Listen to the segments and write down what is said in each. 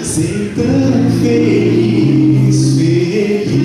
Sei tão feliz, feliz.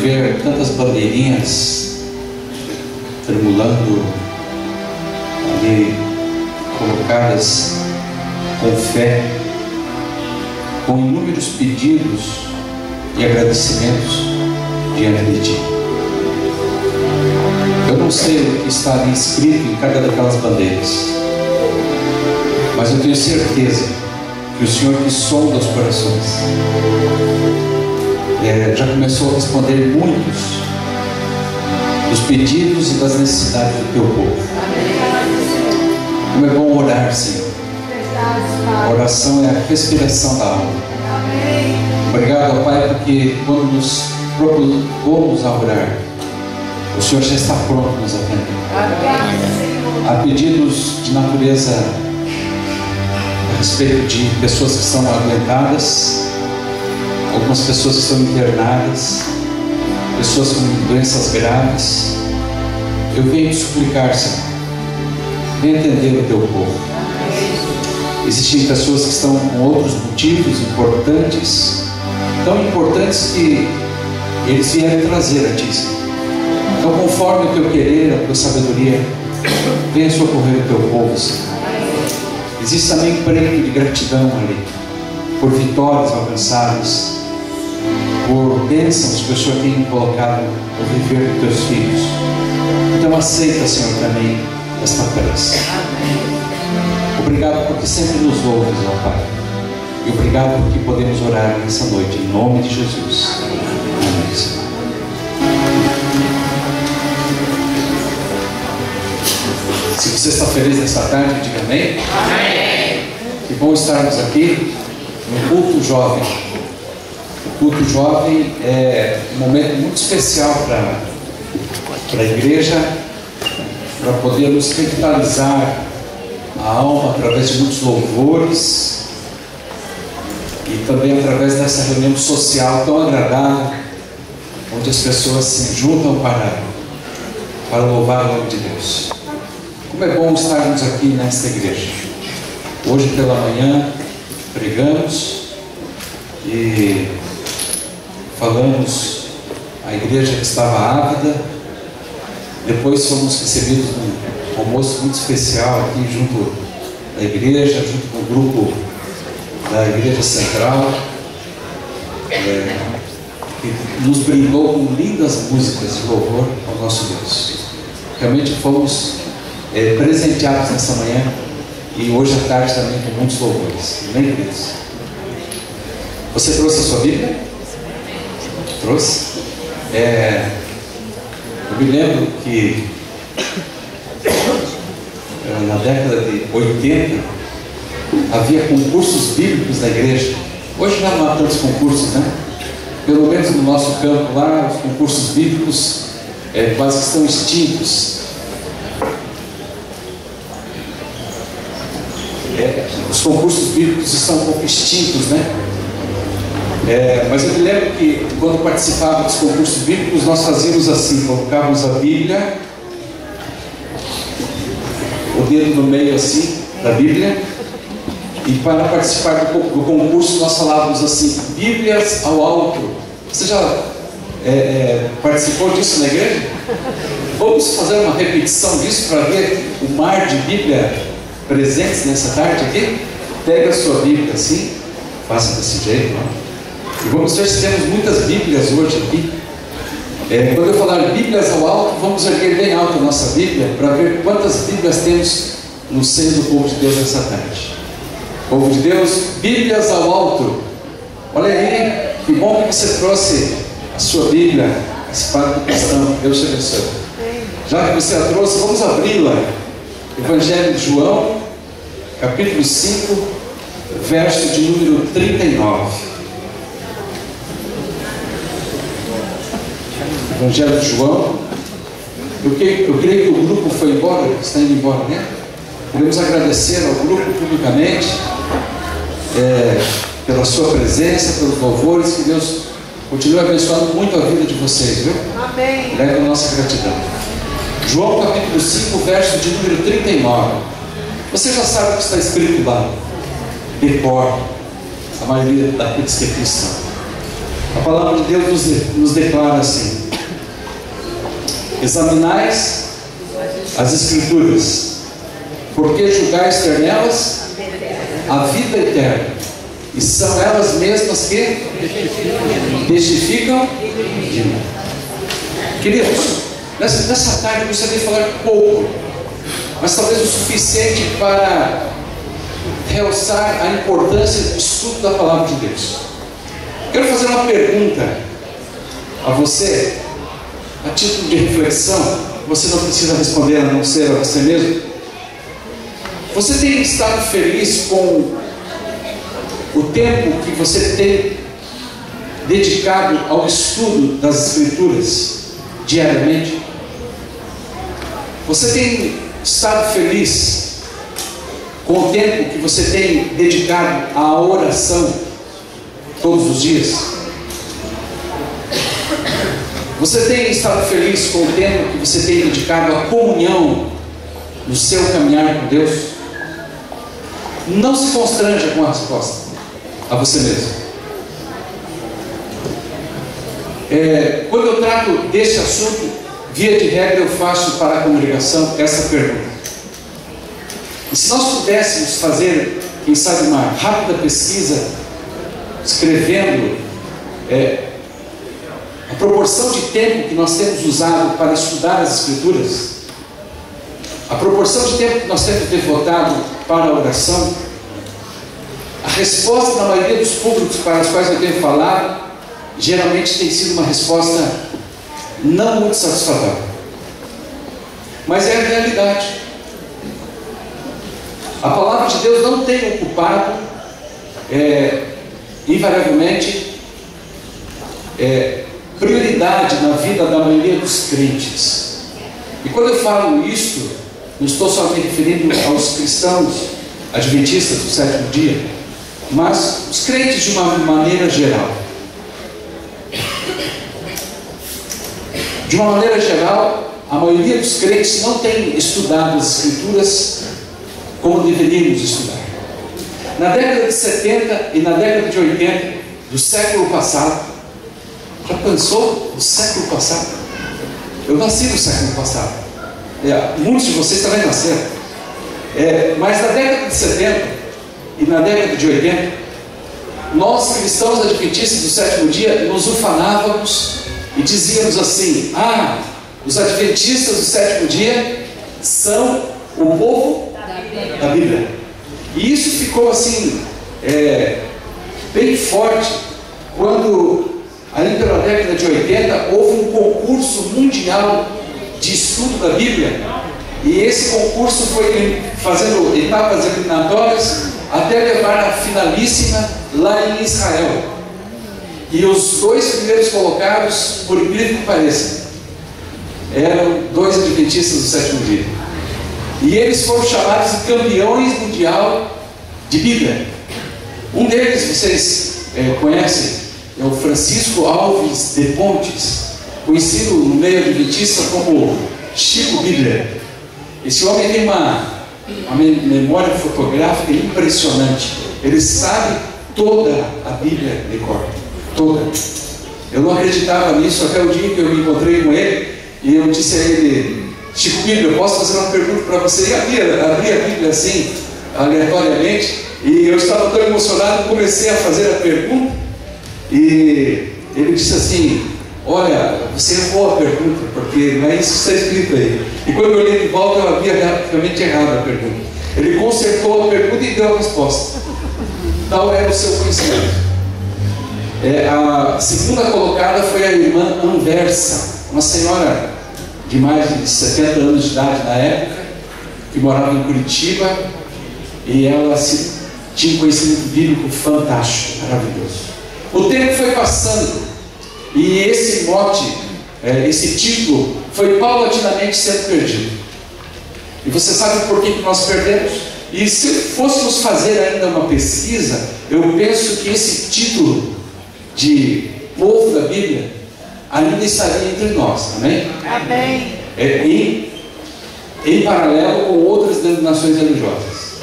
ver tantas bandeirinhas tremulando ali, colocadas com fé, com inúmeros pedidos e agradecimentos diante de Ti. Eu não sei o que está ali escrito em cada daquelas bandeiras, mas eu tenho certeza que o Senhor, que sonda os corações, já começou a responder muitos dos pedidos e das necessidades do Teu povo. Como é bom orar, Senhor. A oração é a respiração da alma. Obrigado, ó Pai, porque quando nos propomos a orar, o Senhor já está pronto a nos atender. Há pedidos de natureza a respeito de pessoas que estão adoentadas, algumas pessoas que estão internadas, pessoas com doenças graves. Eu venho te suplicar, Senhor, venha atender o Teu povo. Existem pessoas que estão com outros motivos importantes, tão importantes que eles vieram trazer a Ti, Senhor. Então, conforme o Teu querer, a Tua sabedoria, venha socorrer o Teu povo, Senhor. Existe também prêmio de gratidão ali, por vitórias alcançadas, por bênçãos que o Senhor tem colocado no viver dos Teus filhos. Então aceita, Senhor, também esta prece. Obrigado porque sempre nos ouves, ó Pai. E obrigado porque podemos orar nessa noite, em nome de Jesus. Amém, Senhor. Se você está feliz nessa tarde, diga amém. Amém. Que bom estarmos aqui no culto jovem. O culto jovem é um momento muito especial para a igreja, para podermos revitalizar a alma através de muitos louvores e também através dessa reunião social tão agradável, onde as pessoas se juntam para louvar o nome de Deus. Como é bom estarmos aqui nesta igreja. Hoje pela manhã pregamos e falamos à igreja que estava ávida. Depois fomos recebidos num almoço muito especial aqui junto da igreja, junto com o grupo da Igreja Central, que nos brindou com lindas músicas de louvor ao nosso Deus. Realmente fomos presenteados nessa manhã e hoje à tarde também com muitos louvores. Amém, queridos? Você trouxe a sua Bíblia? Trouxe? Eu me lembro que na década de 80 havia concursos bíblicos na igreja. Hoje já não há tantos concursos, né? Pelo menos no nosso campo lá, os concursos bíblicos quase que estão extintos. Os concursos bíblicos estão um pouco extintos, né? Mas eu me lembro que quando participava dos concursos bíblicos, nós fazíamos assim, colocávamos a Bíblia, o dedo no meio assim da Bíblia, e para participar do concurso nós falávamos assim, Bíblias ao alto. Você já participou disso na igreja? Vamos fazer uma repetição disso para ver o mar de Bíblia presentes nessa tarde aqui? Pega a sua Bíblia assim, faça desse jeito, ó. E vamos ver se temos muitas Bíblias hoje aqui. Quando eu falar Bíblias ao alto, vamos erguer bem alto a nossa Bíblia para ver quantas Bíblias temos no seio do povo de Deus nessa tarde. Povo de Deus, Bíblias ao alto. Olha aí, que bom que você trouxe a sua Bíblia, a espada do cristão. Deus te abençoe. Já que você a trouxe, vamos abri-la. Evangelho de João, capítulo 5, verso de número 39. Evangelho de João. Eu creio que o grupo foi embora, está indo embora, né? Queremos agradecer ao grupo publicamente pela sua presença, pelos louvores. Que Deus continue abençoando muito a vida de vocês, viu? Amém. Leve a nossa gratidão. João capítulo 5, verso de número 39. Você já sabe o que está escrito lá. Decor. A maioria daqueles que é cristão. A palavra de Deus nos declara assim: examinais as Escrituras, porque julgais ter nelas a vida eterna, e são elas mesmas que testificam de mim. Queridos, nessa tarde eu gostaria de falar pouco, mas talvez o suficiente para realçar a importância do estudo da palavra de Deus. Quero fazer uma pergunta a você, a título de reflexão. Você não precisa responder, a não ser a você mesmo. Você tem estado feliz com o tempo que você tem dedicado ao estudo das Escrituras diariamente? Você tem estado feliz com o tempo que você tem dedicado à oração todos os dias? Você tem estado feliz com o tempo que você tem dedicado à comunhão no seu caminhar com Deus? Não se constranja com a resposta a você mesmo. Quando eu trato desse assunto, via de regra eu faço para a congregação essa pergunta: e se nós pudéssemos fazer, quem sabe, uma rápida pesquisa, escrevendo a proporção de tempo que nós temos usado para estudar as Escrituras, a proporção de tempo que nós temos devotado para a oração, a resposta da maioria dos públicos para os quais eu tenho falado, geralmente tem sido uma resposta não muito satisfatória. Mas é a realidade. A palavra de Deus não tem ocupado, invariavelmente, prioridade na vida da maioria dos crentes. E quando eu falo isso, não estou só me referindo aos cristãos adventistas do sétimo dia, mas os crentes de uma maneira geral. De uma maneira geral, a maioria dos crentes não tem estudado as Escrituras como deveríamos estudar. Na década de 70 e na década de 80 do século passado, já pensou no século passado? Eu nasci no século passado. Muitos de vocês também nasceram. Mas na década de 70 e na década de 80, nós cristãos adventistas do sétimo dia nos ufanávamos e dizíamos assim: os adventistas do sétimo dia são o povo da Bíblia. E isso ficou assim, bem forte, quando ali pela década de 80 houve um concurso mundial de estudo da Bíblia, e esse concurso foi fazendo etapas eliminatórias até levar a finalíssima lá em Israel. E os dois primeiros colocados, por incrível que pareça, eram dois adventistas do sétimo dia. E eles foram chamados de campeões mundial de Bíblia. Um deles, vocês conhecem, é o Francisco Alves de Pontes, conhecido no meio adventista como Chico Bíblia. Esse homem tem uma memória fotográfica impressionante. Ele sabe toda a Bíblia de cor. Toda. Eu não acreditava nisso até o dia que eu me encontrei com ele e eu disse a ele: Chico Bíblia, eu posso fazer uma pergunta para você? E abri a Bíblia assim, aleatoriamente, e eu estava tão emocionado, comecei a fazer a pergunta, e ele disse assim: olha, você errou a pergunta, porque não é isso que está escrito aí. E quando eu olhei de volta, eu havia rapidamente errado a pergunta. Ele consertou a pergunta e deu a resposta. Tal era o seu conhecimento. A segunda colocada foi a irmã Anversa, uma senhora de mais de 70 anos de idade na época, que morava em Curitiba, e ela tinha um conhecimento bíblico fantástico, maravilhoso. O tempo foi passando, e esse mote, esse título, foi paulatinamente sendo perdido. E você sabe por que nós perdemos? E se fôssemos fazer ainda uma pesquisa, eu penso que esse título de povo da Bíblia ainda estaria entre nós, amém? Amém. Em paralelo com outras denominações religiosas.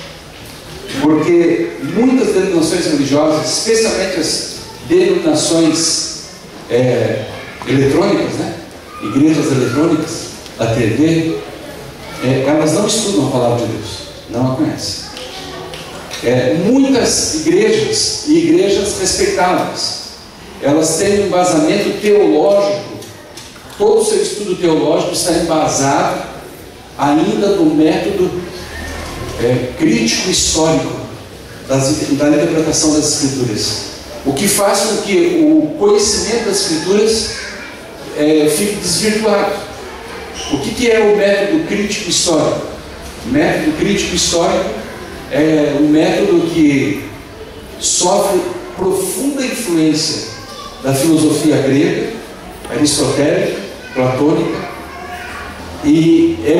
Porque muitas denominações religiosas, especialmente as denominações eletrônicas, né? Igrejas eletrônicas, da TV, elas não estudam a palavra de Deus, não a conhecem. Muitas igrejas, e igrejas respeitáveis, elas têm um embasamento teológico, todo o seu estudo teológico está embasado ainda no método crítico histórico da interpretação das Escrituras, o que faz com que o conhecimento das Escrituras fique desvirtuado. O que é o método crítico histórico? O método crítico histórico é um método que sofre profunda influência da filosofia grega, aristotélica, platônica, e é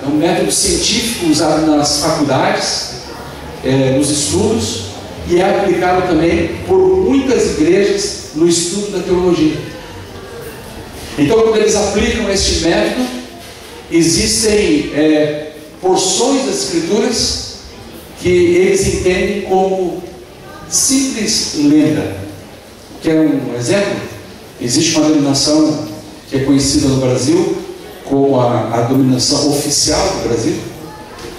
um método científico usado nas faculdades, nos estudos, e é aplicado também por muitas igrejas no estudo da teologia. Então, quando eles aplicam este método, existem porções das Escrituras que eles entendem como simples lenda. Quer um exemplo? Existe uma denominação que é conhecida no Brasil como a denominação oficial do Brasil,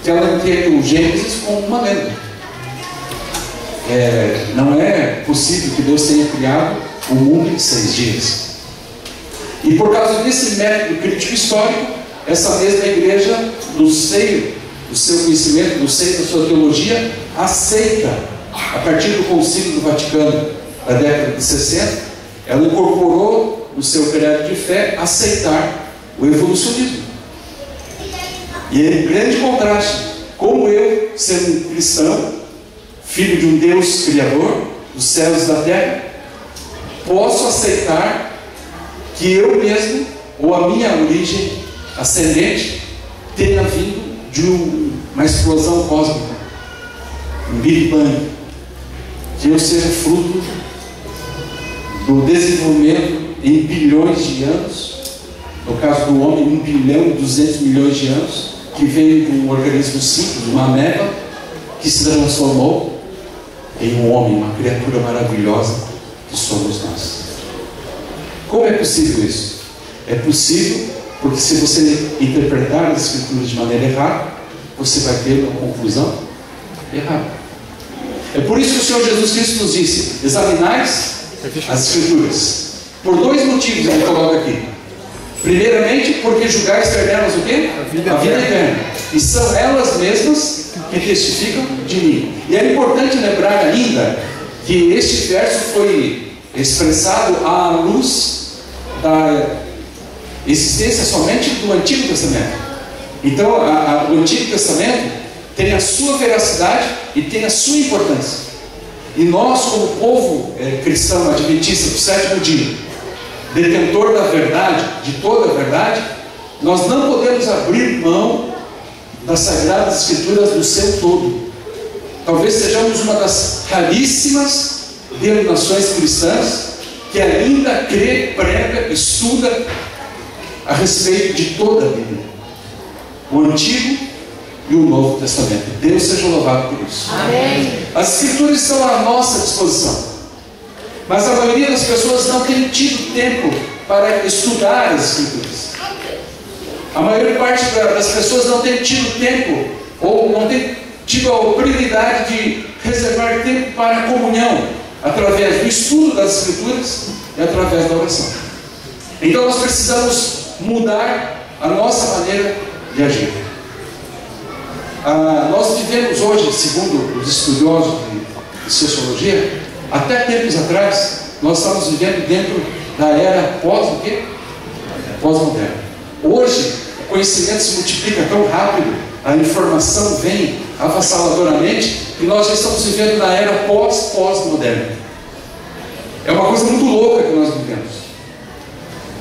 que ela entende o Gênesis como uma lenda. Não é possível que Deus tenha criado o mundo em 6 dias. E por causa desse método crítico histórico, essa mesma igreja, no seio do seu conhecimento, no seio da sua teologia, aceita, a partir do Concílio do Vaticano da década de 60, ela incorporou no seu credo de fé aceitar o evolucionismo. E é grande contraste, como eu, sendo um cristão, filho de um Deus Criador dos céus e da terra, posso aceitar que eu mesmo, ou a minha origem ascendente, tenha vindo de uma explosão cósmica, um Big Bang, que eu seja fruto do desenvolvimento em bilhões de anos, no caso do homem, 1 bilhão e 200 milhões de anos, que veio de um organismo simples, uma ameba, que se transformou em um homem, uma criatura maravilhosa que somos nós. Como é possível isso? É possível porque, se você interpretar as Escrituras de maneira errada, você vai ter uma conclusão errada. É por isso que o Senhor Jesus Cristo nos disse: examinais as Escrituras. Por 2 motivos ele coloca aqui. Primeiramente, porque julgais ter nelas o quê? A vida eterna. E são elas mesmas que testificam de mim. E é importante lembrar ainda que este verso foi expressado à luz da existência somente do Antigo Testamento. Então, o Antigo Testamento tem a sua veracidade e tem a sua importância. E nós, como povo cristão adventista do 7º dia, detentor da verdade, de toda a verdade, nós não podemos abrir mão das Sagradas Escrituras no seu todo. Talvez sejamos uma das raríssimas denominações cristãs que ainda crê, prega, estuda a respeito de toda a Bíblia, o Antigo e o Novo Testamento. Deus seja louvado por isso. Amém. As Escrituras estão à nossa disposição, mas a maioria das pessoas não tem tido tempo para estudar as Escrituras. A maior parte das pessoas não tem tido tempo, ou não tem tido a oportunidade de reservar tempo para a comunhão, através do estudo das Escrituras e através da oração. Então nós precisamos mudar a nossa maneira de agir. Nós vivemos hoje, segundo os estudiosos de sociologia, até tempos atrás, nós estamos vivendo dentro da era pós-moderna. Hoje, o conhecimento se multiplica tão rápido, a informação vem avassaladoramente, que nós já estamos vivendo na era pós-moderna. É uma coisa muito louca que nós vivemos.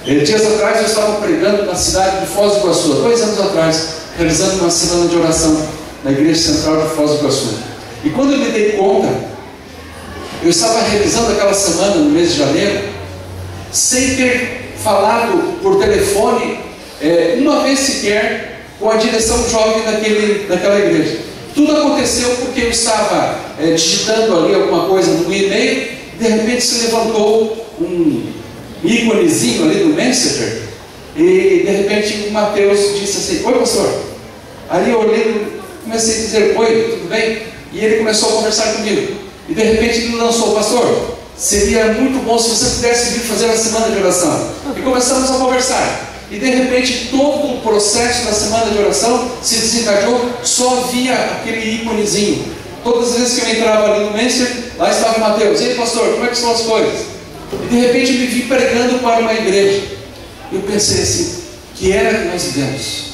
Dias atrás eu estava pregando na cidade de Foz do Iguaçu, 2 anos atrás, realizando uma semana de oração na igreja central de Foz do Iguaçu. E quando eu me dei conta, eu estava realizando aquela semana no mês de janeiro, sem ter falado por telefone uma vez sequer com a direção jovem daquela igreja. Tudo aconteceu porque eu estava digitando ali alguma coisa no e-mail. De repente se levantou um íconezinho ali no Messenger, e de repente o Mateus disse assim: oi pastor. Aí eu olhei, comecei a dizer: oi, tudo bem? E ele começou a conversar comigo, e de repente ele lançou: pastor, seria muito bom se você pudesse vir fazer uma semana de oração. E começamos a conversar, e de repente todo o processo da semana de oração se desencadeou, só via aquele íconezinho. Todas as vezes que eu entrava ali no Messenger, lá estava o Mateus: ei pastor, como é que são as coisas? E de repente eu me vi pregando para uma igreja. Eu pensei assim: que era que nós vivemos?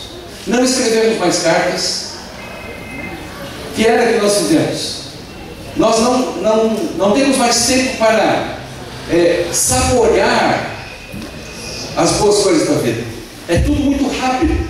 Não escrevemos mais cartas. Que era que nós fizemos? Nós não temos mais tempo para saborear as boas coisas da vida. É tudo muito rápido.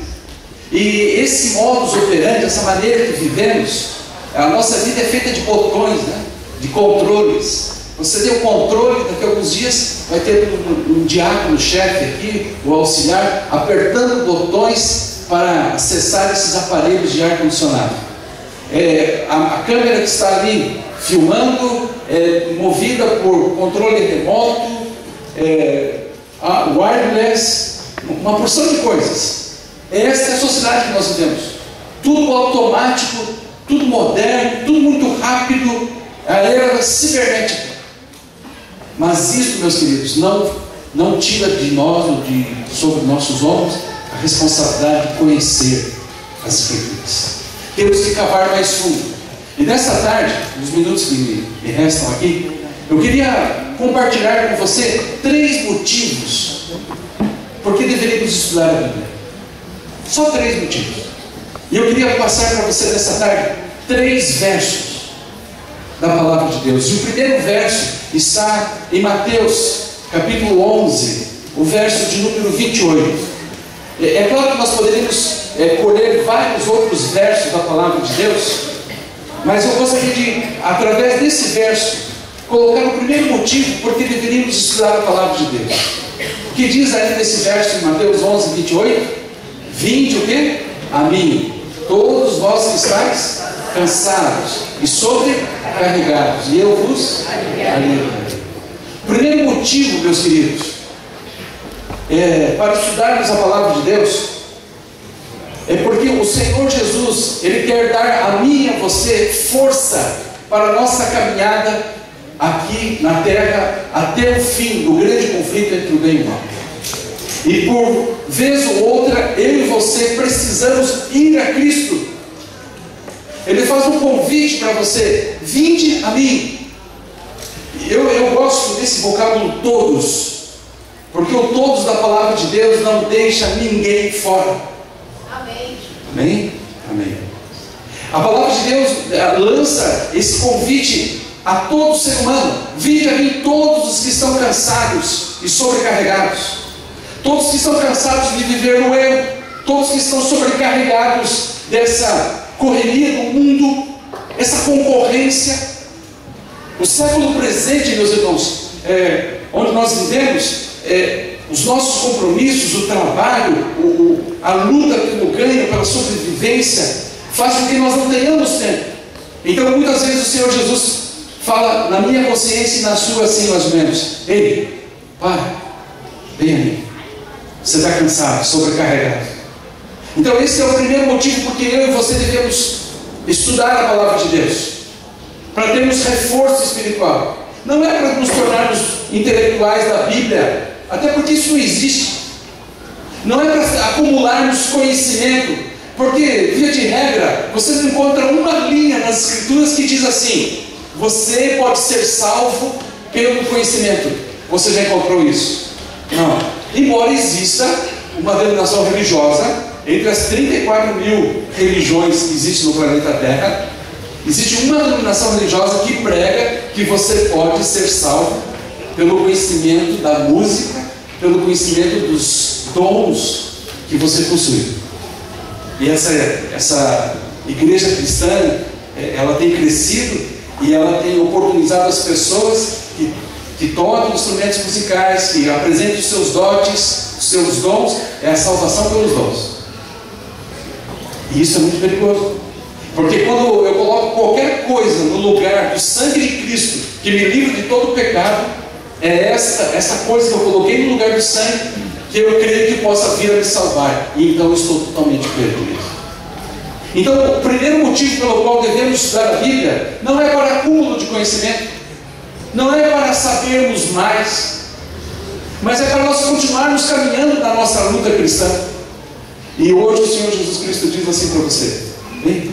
E esse modus operandi, essa maneira que vivemos, a nossa vida é feita de botões, né? De controles. Você tem o controle, daqui a alguns dias vai ter um diácono-chefe aqui, o auxiliar, apertando botões para acessar esses aparelhos de ar-condicionado. A câmera que está ali filmando é movida por controle remoto, wireless, uma porção de coisas. Esta é a sociedade que nós vivemos. Tudo automático, tudo moderno, tudo muito rápido, a era cibernética. Mas isso, meus queridos, não tira de nós, ou sobre nossos ombros, a responsabilidade de conhecer as Escrituras. Temos que cavar mais fundo. E nessa tarde, nos minutos que me restam aqui, eu queria compartilhar com você 3 motivos por que deveríamos estudar a Bíblia. Só 3 motivos. E eu queria passar para você nessa tarde 3 versos da Palavra de Deus. E o primeiro verso está em Mateus, capítulo 11, o verso de número 28. É claro que nós poderíamos colher vários outros versos da Palavra de Deus, mas eu gostaria de, através desse verso, colocar o primeiro motivo por que deveríamos estudar a Palavra de Deus. O que diz aí nesse verso em Mateus 11, 28? Vinde o quê? A mim, todos vós que estáis cansados e sobrecarregados, e eu vos aliviarei. O primeiro motivo, meus queridos, para estudarmos a Palavra de Deus, é porque o Senhor Jesus, Ele quer dar a mim e a você força para a nossa caminhada aqui na terra, até o fim do grande conflito entre o bem e o mal. E por vez ou outra, eu e você precisamos ir a Cristo. Ele faz um convite para você: vinde a mim. Eu gosto desse vocábulo todos, porque o todos da Palavra de Deus não deixa ninguém fora. Amém? Amém? Amém. A Palavra de Deus lança esse convite a todo ser humano: vinde a mim todos os que estão cansados e sobrecarregados, todos que estão cansados de viver no erro, todos que estão sobrecarregados dessa correria do mundo, essa concorrência. O século presente, meus irmãos, onde nós vivemos, os nossos compromissos, o trabalho, a luta pelo ganho, pela sobrevivência, faz com que nós não tenhamos tempo. Então muitas vezes o Senhor Jesus fala na minha consciência e na sua assim mais ou menos: ei, para, vem a mim. Você está cansado, sobrecarregado. Então esse é o primeiro motivo porque eu e você devemos estudar a Palavra de Deus, para termos reforço espiritual. Não é para nos tornarmos intelectuais da Bíblia, até porque isso não existe. Não é para acumularmos conhecimento, porque, via de regra, você não encontra uma linha nas Escrituras que diz assim: você pode ser salvo pelo conhecimento. Você já encontrou isso? Não. Embora exista uma denominação religiosa, entre as 34 mil religiões que existem no planeta Terra, existe uma denominação religiosa que prega que você pode ser salvo pelo conhecimento da música, pelo conhecimento dos dons que você possui. E essa igreja cristã, ela tem crescido e ela tem oportunizado as pessoas que tocam instrumentos musicais, que apresentam os seus dotes, os seus dons, é a salvação pelos dons. E isso é muito perigoso, porque quando eu coloco qualquer coisa no lugar do sangue de Cristo, que me livra de todo pecado, É essa coisa que eu coloquei no lugar do sangue, que eu creio que possa vir a me salvar, e então eu estou totalmente perdido. Então, o primeiro motivo pelo qual devemos estudar a Bíblia não é para acúmulo de conhecimento, não é para sabermos mais, mas é para nós continuarmos caminhando na nossa luta cristã. E hoje o Senhor Jesus Cristo diz assim para você: vem,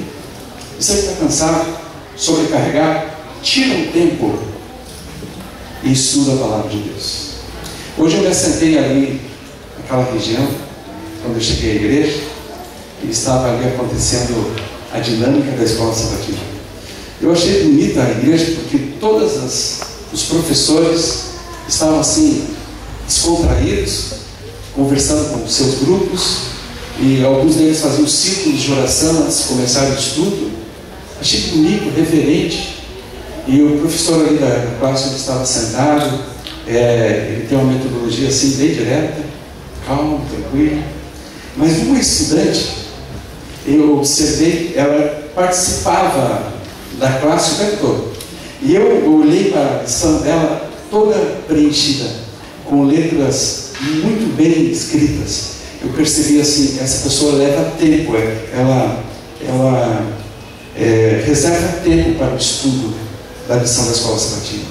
você que está cansado, sobrecarregado, tira um tempo e estuda a palavra de Deus. Hoje eu me assentei ali naquela região, quando eu cheguei à igreja, e estava ali acontecendo a dinâmica da escola sabatina. Eu achei bonita a igreja porque todos os professores estavam assim, descontraídos, conversando com seus grupos, e alguns deles faziam círculos de oração antes de começar o estudo. Achei bonito, reverente. E o professor ali da classe onde estava sentado, ele tem uma metodologia assim bem direta, calmo, tranquilo. Mas uma estudante, eu observei, ela participava da classe o tempo todo. E eu olhei para a lição dela toda preenchida, com letras muito bem escritas. Eu percebi assim, essa pessoa leva tempo, ela reserva tempo para o estudo da lição da escola sabatina.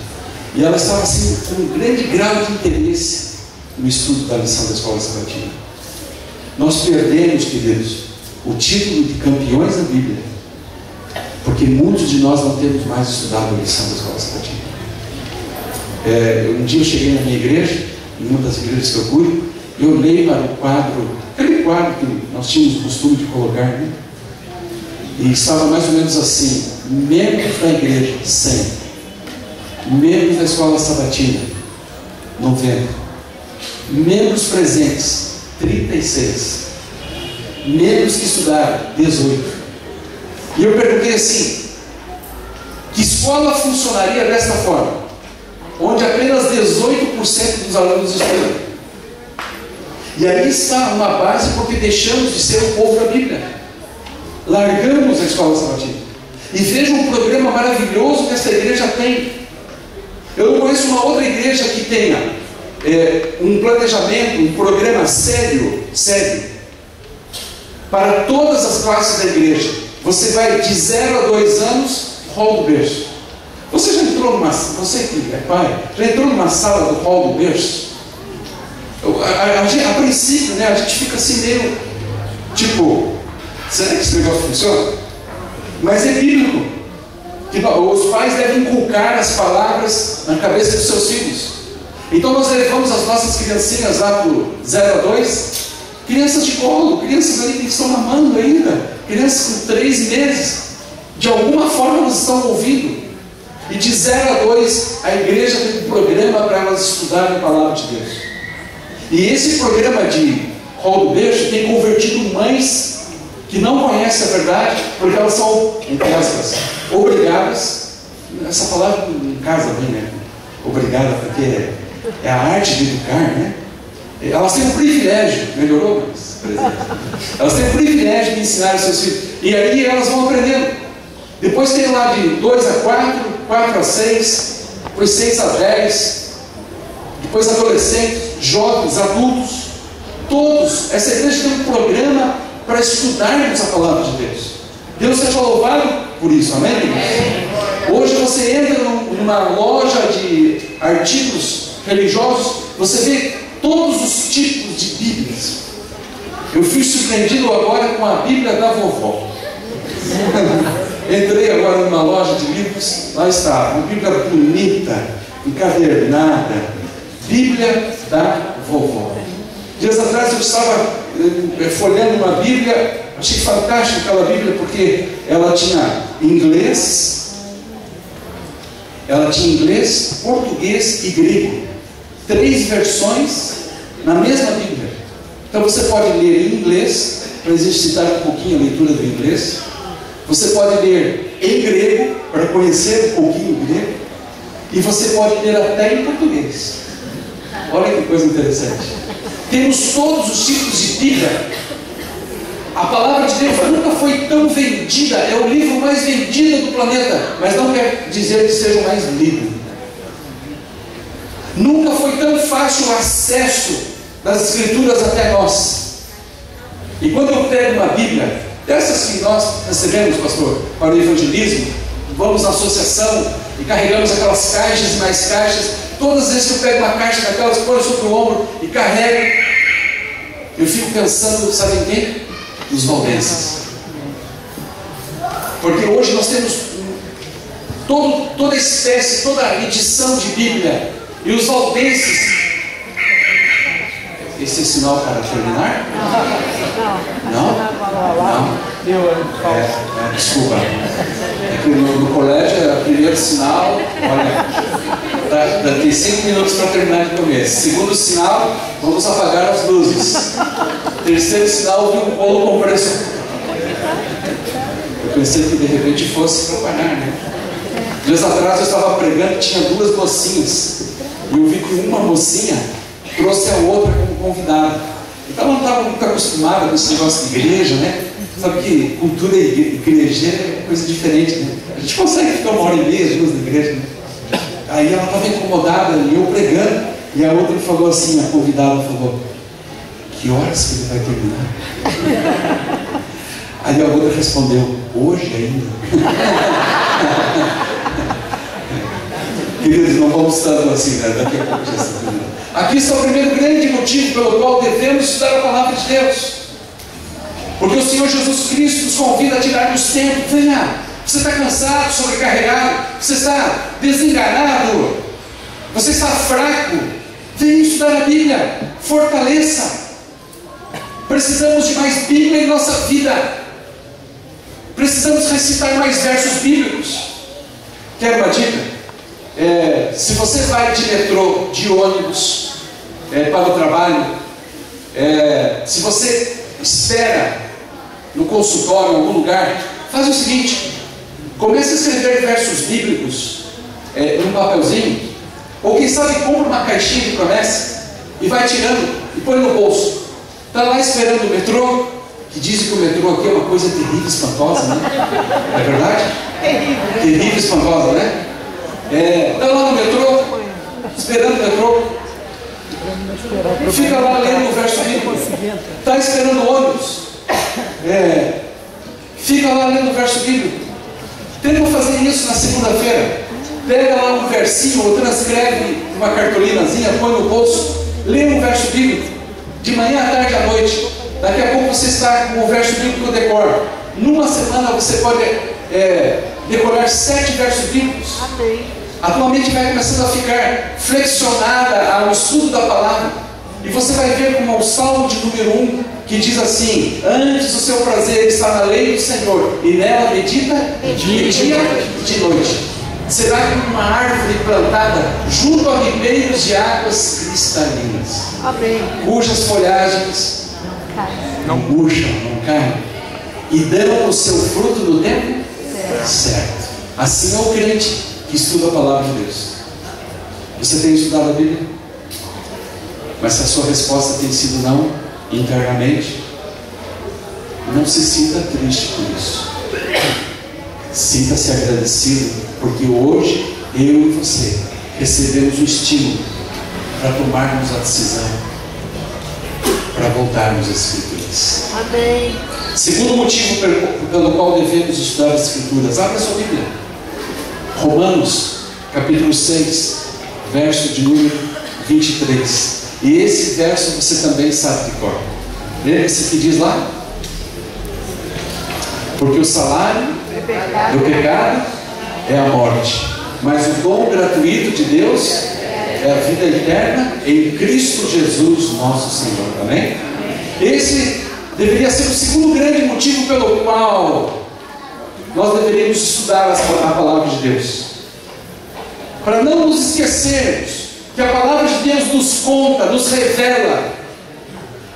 E ela estava assim, com um grande grau de interesse no estudo da lição da escola sabatina. Nós perdemos, queridos, o título de campeões da Bíblia, porque muitos de nós não temos mais estudado a lição da escola sabatina. Um dia eu cheguei na minha igreja, em uma das igrejas que eu cuido, e eu olhei para o quadro, aquele quadro que nós tínhamos o costume de colocar, né? E estava mais ou menos assim: membros da igreja, 100. Membros da escola sabatina, 90. Membros presentes, 36. Membros que estudaram, 18. E eu perguntei assim: que escola funcionaria desta forma, onde apenas 18% dos alunos estudam? E aí está uma base, porque deixamos de ser o povo da Bíblia, largamos a escola sabatina. E veja um programa maravilhoso que essa igreja tem. Eu não conheço uma outra igreja que tenha um planejamento, um programa sério para todas as classes da igreja. Você vai de 0 a 2 anos, hall do berço. Você já entrou você que é pai, já entrou numa sala do hall do berço? A princípio, né, a gente fica assim meio tipo, será que esse negócio funciona? Mas é bíblico que os pais devem inculcar as palavras na cabeça dos seus filhos. Então nós levamos as nossas criancinhas lá do 0 a 2, crianças de colo, crianças ali que estão mamando ainda, crianças com 3 meses, de alguma forma elas estão ouvindo. E de 0 a 2 a igreja tem um programa para elas estudarem a palavra de Deus. E esse programa de hall do berço tem convertido mães que não conhecem a verdade, porque elas são, entre aspas, obrigadas. Essa palavra em casa bem, né? Obrigada, porque é a arte de educar, né? Elas têm o privilégio, melhorou, mas, por exemplo, elas têm o privilégio de ensinar os seus filhos. E aí elas vão aprendendo. Depois tem lá de 2 a 4, 4 a 6, depois 6 a 10, depois adolescentes, jovens, adultos, todos. Essa igreja tem um programa para estudarmos a palavra de Deus. Deus seja louvado por isso, amém? Hoje você entra numa loja de artigos religiosos, você vê todos os tipos de Bíblias. Eu fui surpreendido agora com a Bíblia da vovó. Entrei agora numa loja de livros, lá está, uma Bíblia bonita, encadernada, Bíblia da vovó. Dias atrás eu estava folheando uma Bíblia, achei fantástico aquela Bíblia, porque ela tinha inglês, português e grego. 3 versões na mesma Bíblia. Então você pode ler em inglês, para exercitar um pouquinho a leitura do inglês. Você pode ler em grego, para conhecer um pouquinho o grego. E você pode ler até em português. Olha que coisa interessante. Temos todos os tipos de Bíblia. A palavra de Deus nunca foi tão vendida. É o livro mais vendido do planeta. Mas não quer dizer que seja o mais lido. Nunca foi tão fácil o acesso das Escrituras até nós. E quando eu pego uma Bíblia, dessas que nós recebemos, pastor, para o evangelismo, vamos na associação e carregamos aquelas caixas e mais caixas. Todas as vezes que eu pego uma caixa daquelas, põe sobre o ombro e carrego, eu fico pensando, sabe em quê? Nos valdenses. Porque hoje nós temos toda espécie, toda edição de Bíblia. E os valdenses. Esse é sinal para terminar? Não? Desculpa. É que no colégio era o primeiro sinal. Olha, tem 5 minutos para terminar de comer. Segundo sinal, vamos apagar as luzes. Terceiro sinal, vi um bolo com preço. Eu pensei que de repente fosse preparar, né? Dias atrás eu estava pregando e tinha 2 mocinhas. E eu vi que uma mocinha trouxe a outra como convidada. Então ela não estava muito acostumada com esse negócio de igreja, né? Sabe que cultura igrejeira é coisa diferente, né? A gente consegue ficar 1h30, 2 na igreja, né? Aí ela estava incomodada e eu pregando. E a outra falou assim, a convidada falou: que horas que ele vai terminar? Aí a outra respondeu: hoje ainda. Queridos, não vamos tanto assim, né? Daqui a pouco já está terminando. Aqui está o primeiro grande motivo pelo qual devemos estudar a palavra de Deus. Porque o Senhor Jesus Cristo nos convida a tirarmos tempo. Venha, você está cansado, sobrecarregado, você está desenganado, você está fraco. Venha estudar a Bíblia, fortaleça. Precisamos de mais Bíblia em nossa vida. Precisamos recitar mais versos bíblicos. Quer uma dica? Se você vai de metrô, de ônibus, para o trabalho, se você espera no consultório, em algum lugar, faz o seguinte: comece a escrever versos bíblicos num papelzinho, ou quem sabe compra uma caixinha de promessa e vai tirando e põe no bolso. Está lá esperando o metrô, que dizem que o metrô aqui é uma coisa terrível, espantosa, né? É verdade? Terrível, espantosa, né? Está lá no metrô, esperando o metrô, fica lá lendo o verso bíblico, está esperando o ônibus, fica lá lendo o verso bíblico. Tenta fazer isso na segunda-feira, pega lá um versinho ou transcreve uma cartolinazinha, põe no bolso, lê um verso bíblico, de manhã, à tarde, à noite. Daqui a pouco você está com o verso bíblico decor. Numa semana você pode decorar 7 versos bíblicos. Amém. A tua mente vai começando a ficar flexionada ao estudo da palavra. E você vai ver como o Salmo de número 1, que diz assim: antes o seu prazer está na lei do Senhor, e nela medita de dia e de noite. Será como uma árvore plantada junto a ribeiros de águas cristalinas. Amém. Cujas folhagens não murcham, não caem, e dão o seu fruto no tempo certo. Assim é o crente que estuda a palavra de Deus. Você tem estudado a Bíblia? Mas se a sua resposta tem sido não, internamente, não se sinta triste por isso. Sinta-se agradecido, porque hoje eu e você recebemos o estímulo para tomarmos a decisão, para voltarmos às Escrituras. Amém. Segundo motivo pelo qual devemos estudar as Escrituras, abra sua Bíblia. Romanos, capítulo 6, verso de número 23. E esse verso você também sabe de cor. Lembra-se que diz lá? Porque o salário do pecado é a morte, mas o dom gratuito de Deus é a vida eterna em Cristo Jesus, nosso Senhor. Amém? Esse deveria ser o segundo grande motivo pelo qual nós deveríamos estudar a palavra de Deus, para não nos esquecermos que a palavra de Deus nos conta, nos revela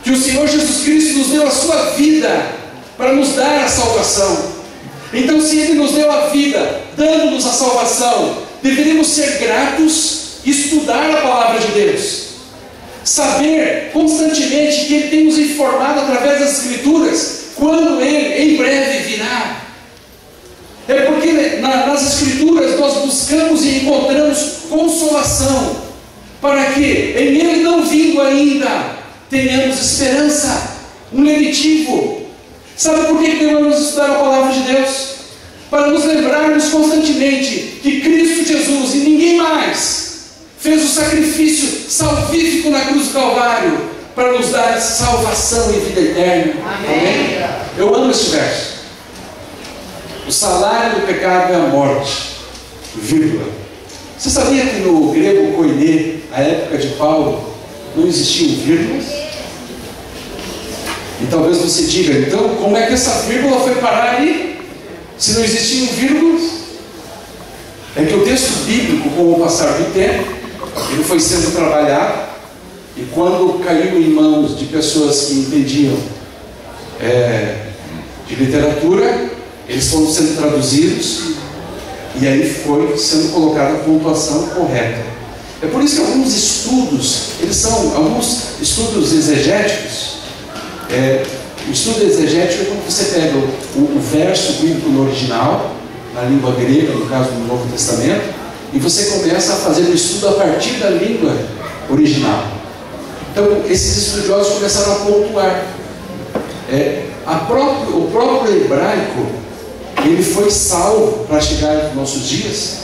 que o Senhor Jesus Cristo nos deu a sua vida para nos dar a salvação. Então, se Ele nos deu a vida, dando-nos a salvação, deveríamos ser gratos e estudar a palavra de Deus, saber constantemente que Ele tem nos informado através das Escrituras quando Ele em breve virá. É porque nas Escrituras nós buscamos e encontramos consolação, para que em Ele não vindo ainda tenhamos esperança, um lenitivo. Sabe por que devemos estudar a palavra de Deus? Para nos lembrarmos constantemente que Cristo Jesus e ninguém mais fez o sacrifício salvífico na cruz do Calvário para nos dar salvação e vida eterna. Amém? Eu amo este verso. O salário do pecado é a morte, vírgula. Você sabia que no grego koiné, na época de Paulo, não existiam vírgulas? E talvez você diga, então, como é que essa vírgula foi parar ali? Se não existiam vírgulas? É que o texto bíblico, com o passar do tempo, ele foi sendo trabalhado, e quando caiu em mãos de pessoas que entendiam de literatura, eles foram sendo traduzidos, e aí foi sendo colocada a pontuação correta. É por isso que alguns estudos, alguns estudos exegéticos, o estudo exegético é quando você pega o verso bíblico no original, na língua grega, no caso do Novo Testamento, e você começa a fazer o estudo a partir da língua original. Então, esses estudiosos começaram a pontuar. O próprio hebraico, ele foi salvo para chegar aos nossos dias,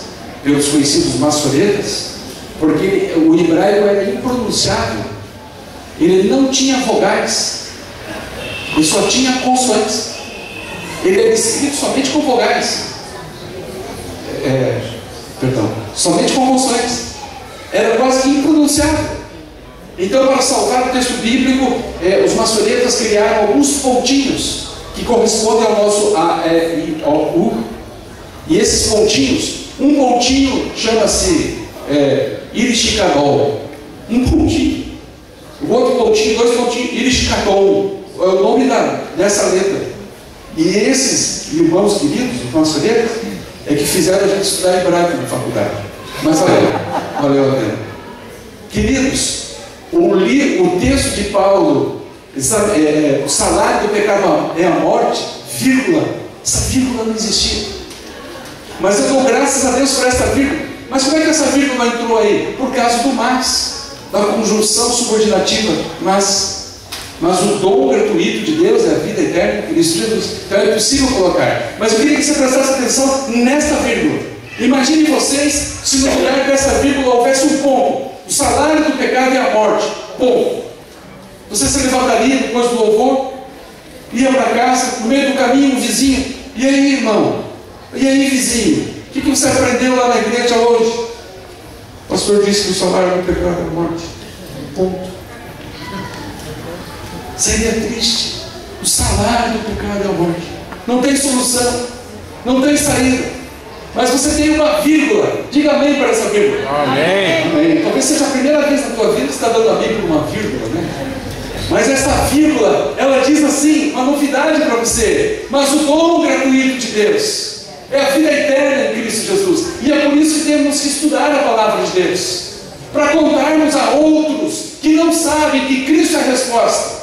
pelos conhecidos maçoretas, porque o hebraico era impronunciável. Ele não tinha vogais, ele só tinha consoantes. Ele era escrito somente com vogais. Somente com consoantes. Era quase que impronunciável. Então, para salvar o texto bíblico, os maçoretas criaram alguns pontinhos que correspondem ao nosso A, E, I, O, U. E esses pontinhos, um pontinho chama-se Irishikadol. Um pontinho. O outro pontinho, 2 pontinhos, Irishikadol. É o nome dessa letra. E esses irmãos queridos, os maçoretas, é que fizeram a gente estudar hebraico na faculdade. Mas valeu a pena. Queridos, o texto de Paulo, o salário do pecado é a morte, vírgula. Essa vírgula não existia. Mas eu dou graças a Deus por essa vírgula. Mas como é que essa vírgula entrou aí? Por causa do mas, da conjunção subordinativa mas o dom gratuito de Deus é a vida eterna em Cristo Jesus. Então é possível colocar. Mas eu queria que você prestasse atenção nesta vírgula. Imagine vocês se no lugar dessa vírgula houvesse um ponto. O salário do pecado é a morte. Ponto. Você se levantaria depois do louvor, ia para casa, no meio do caminho, um vizinho. E aí, irmão? E aí, vizinho? O que você aprendeu lá na igreja hoje? O pastor disse que o salário do pecado é a morte. Ponto. Seria triste. O salário do pecado é a morte. Não tem solução. Não tem saída. Mas você tem uma vírgula. Diga amém para essa vírgula. Amém. Amém. Talvez seja a primeira vez na tua vida que você está dando amém por uma vírgula, né? Mas essa vírgula, ela diz assim, uma novidade para você. Mas o dom gratuito de Deus é a vida eterna em Cristo Jesus. E é por isso que temos que estudar a palavra de Deus, para contarmos a outros que não sabem que Cristo é a resposta,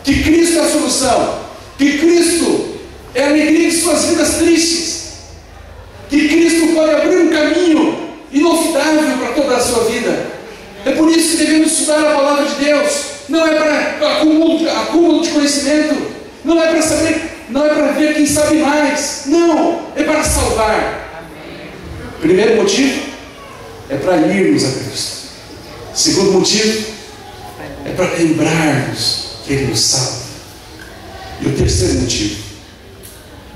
que Cristo é a solução, que Cristo é a alegria de suas vidas tristes, que Cristo pode abrir um caminho inovidável para toda a sua vida. É por isso que devemos estudar a palavra de Deus. Não é para acúmulo de conhecimento, não é para saber, não é para ver quem sabe mais, não, é para salvar. Primeiro motivo é para irmos a Cristo. Segundo motivo é para lembrarmos que Ele nos salva. E o terceiro motivo,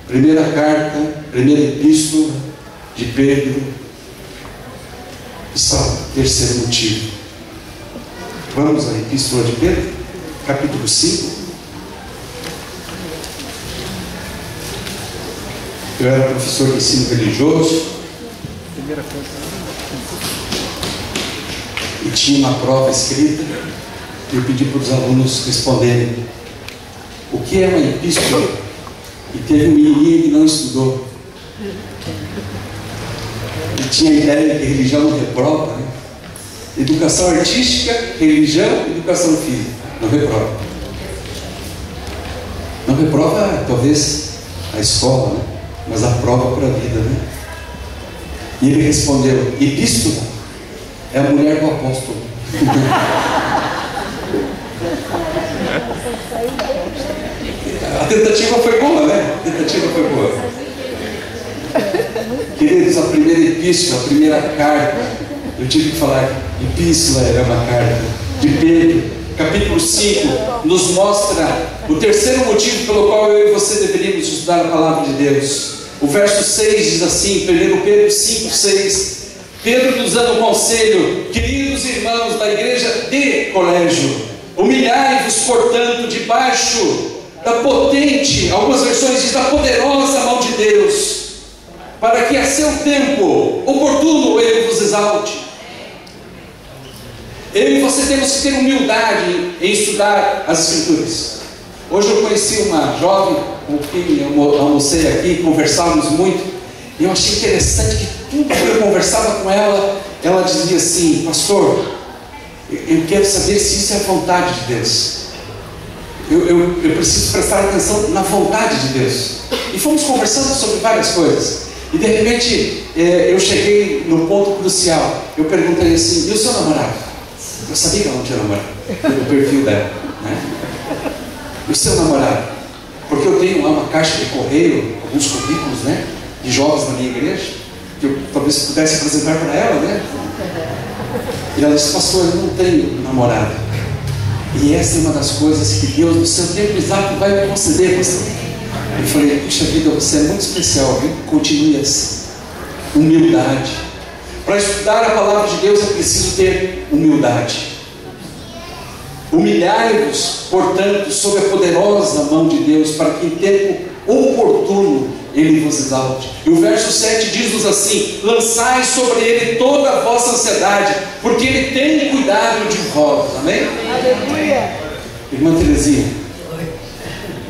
primeira epístola de Pedro, salva. Terceiro motivo. Vamos à epístola de Pedro, capítulo 5. Eu era professor de ensino religioso e tinha uma prova escrita e eu pedi para os alunos responderem o que é uma epístola. E teve um menininho que não estudou e tinha a ideia de que religião não reprova, né? Educação artística, religião, educação física. Não reprova. Não reprova, talvez, a escola, né? Mas a prova para a vida, né? E ele respondeu, epístola É a mulher do apóstolo. A tentativa foi boa, né? A tentativa foi boa. Queridos, a primeira epístola, a primeira carta, eu tive que falar, epístola é uma carta de Pedro, capítulo 5, nos mostra o terceiro motivo pelo qual eu e você deveríamos estudar a palavra de Deus. O verso 6 diz assim, 1 Pedro 5, 6, Pedro nos dando um conselho: queridos irmãos da igreja de colégio, humilhai-vos, portanto, debaixo da potente, algumas versões diz da poderosa mão de Deus, para que a seu tempo oportuno Ele vos exalte. Eu e você temos que ter humildade em estudar as Escrituras. Hoje eu conheci uma jovem com quem eu almocei aqui, conversávamos muito, e eu achei interessante que tudo que eu conversava com ela, ela dizia assim: pastor, eu quero saber se isso é a vontade de Deus. Eu preciso prestar atenção na vontade de Deus. E fomos conversando sobre várias coisas. E de repente eu cheguei no ponto crucial. Eu perguntei assim: e o seu namorado? Eu sabia que ela não tinha namorado, pelo perfil dela, né? E o seu namorado? Porque eu tenho lá uma caixa de correio, alguns currículos, né, de jovens na minha igreja, que eu talvez pudesse apresentar para ela, né? E ela disse: pastor, eu não tenho namorado. E essa é uma das coisas que Deus, no seu tempo exato, vai me conceder, pastor. Eu falei: puxa vida, você é muito especial, viu? Continue assim. Humildade. Para estudar a palavra de Deus é preciso ter humildade. Humilhai-vos, portanto, sob a poderosa mão de Deus, para que em tempo oportuno Ele vos exalte. E o verso 7 diz-nos assim: lançai sobre Ele toda a vossa ansiedade, porque Ele tem cuidado de vós. Amém? Aleluia. Irmã Terezinha,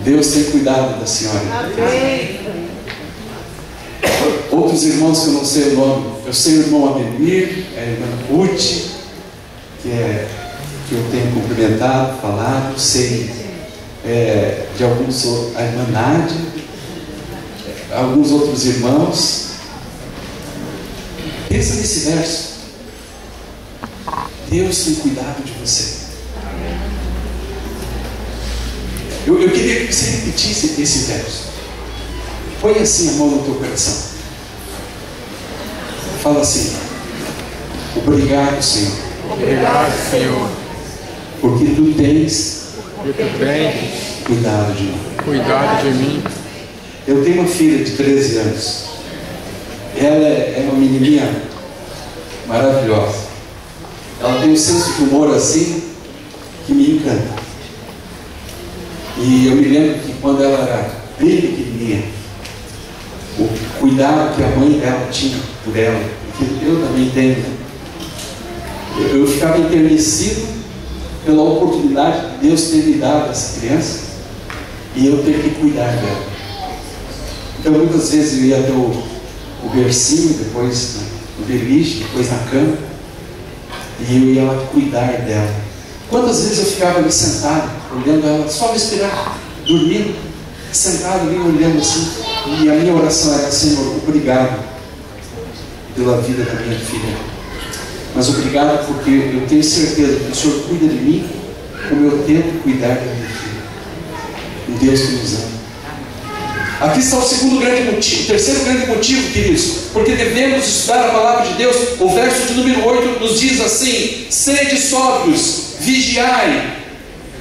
Deus tem cuidado da senhora. Amém. Outros irmãos que eu não sei o nome, eu sei o irmão Ademir, a irmã Ruth, que eu tenho cumprimentado, falado, sei de alguns, a irmã Nádia, alguns outros irmãos. Pensa nesse verso: Deus tem cuidado de você. Eu queria que você repetisse esse verso. Põe assim a mão no teu coração. Fala assim: obrigado, Senhor. Obrigado, Senhor, porque tu tens cuidado de mim. Eu tenho uma filha de 13 anos. Ela é uma menininha maravilhosa. Ela tem um senso de humor assim que me encanta. E eu me lembro que quando ela era bem pequenininha, o cuidado que a mãe dela tinha por ela, que eu também tenho, eu ficava enternecido pela oportunidade que Deus ter me dado a essa criança e eu ter que cuidar dela. Então muitas vezes eu ia até o bercinho, depois no beliche, depois na cama, e eu ia lá cuidar dela. Quantas vezes eu ficava ali sentado, olhando ela, só respirar, dormindo, sentado ali olhando assim, e a minha oração era: Senhor, obrigado pela vida da minha filha, mas obrigado porque eu tenho certeza que o Senhor cuida de mim como eu tento cuidar da minha filha. Um Deus que nos ama. Aqui está o terceiro grande motivo, queridos, porque devemos estudar a palavra de Deus. O verso de número 8 nos diz assim: sede sóbrios, vigiai,